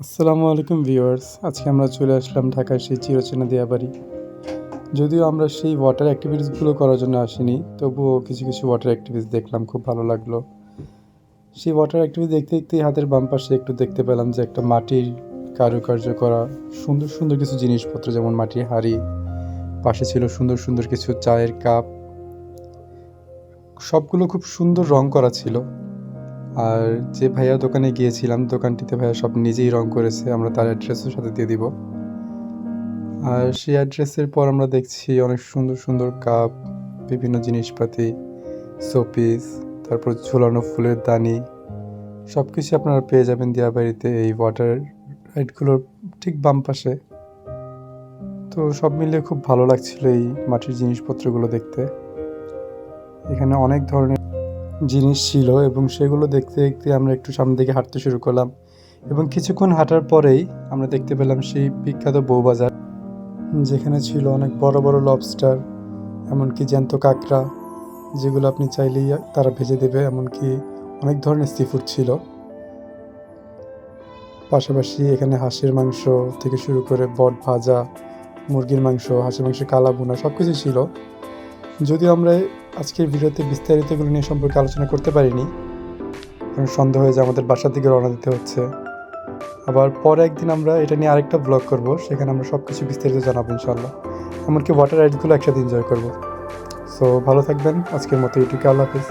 আসসালামু আলাইকুম ভিউয়ার্স, আজকে আমরা চলে আসলাম ঢাকার সেই চিরচেনা দিয়াবাড়ি। যদিও আমরা সেই ওয়াটার অ্যাক্টিভিটিসগুলো করার জন্য আসিনি, তবুও কিছু কিছু ওয়াটার অ্যাক্টিভিটিস দেখলাম, খুব ভালো লাগলো। সেই ওয়াটার অ্যাক্টিভিটি দেখতে দেখতেই হাতের বাম পাশে একটু দেখতে পেলাম যে একটা মাটির কারুকার্য করা সুন্দর সুন্দর কিছু জিনিসপত্র, যেমন মাটির হাঁড়ি, পাশে ছিল সুন্দর সুন্দর কিছু চায়ের কাপ। সবগুলো খুব সুন্দর রং করা ছিল। আর যে ভাইয়া দোকানে গিয়েছিলাম, দোকানটিতে ভাইয়া সব নিজেই রং করেছে, আমরা তার অ্যাড্রেসও সাথে দিয়ে দিব। আর সেই অ্যাড্রেসের পর আমরা দেখছি অনেক সুন্দর সুন্দর কাপ, বিভিন্ন জিনিসপাতি, শোপিস, তারপর ঝোলানো ফুলের দানি, সব কিছু আপনারা পেয়ে যাবেন দিয়াবাড়িতে এই ওয়াটার রাইডগুলোর ঠিক বাম পাশে। তো সব মিলিয়ে খুব ভালো লাগছিল এই মাটির জিনিসপত্রগুলো দেখতে। এখানে অনেক ধরনের জিনিস ছিল এবং সেগুলো দেখতে দেখতে আমরা একটু সামনের দিকে হাঁটতে শুরু করলাম, এবং কিছুক্ষণ হাঁটার পরেই আমরা দেখতে পেলাম সেই বিখ্যাত বউবাজার, যেখানে ছিল অনেক বড় বড় লবস্টার, এমনকি জ্যান্ত কাঁকড়া, যেগুলো আপনি চাইলেই তারা ভেজে দেবে। এমনকি অনেক ধরনের সি ফুড ছিল। পাশাপাশি এখানে হাঁসের মাংস থেকে শুরু করে বট ভাজা, মুরগির মাংস, হাঁসের মাংস কালা ভুনা, সব কিছু ছিল। যদিও আমরা আজকের ভিডিওতে বিস্তারিত এগুলো নিয়ে সম্পর্কে আলোচনা করতে পারিনি, কারণ সন্ধ্যা হয়ে যায়, আমাদের বাসার দিকে রওনা দিতে হচ্ছে। আবার পরে একদিন আমরা এটা নিয়ে আরেকটা ব্লগ করব, সেখানে আমরা সব কিছু বিস্তারিত জানাবো ইনশাল্লাহ। এমনকি ওয়াটার রাইডসগুলো একসাথে এনজয় করবো। সো ভালো থাকবেন, আজকের মতো এইটুকু, আল্লাহ হাফিজ।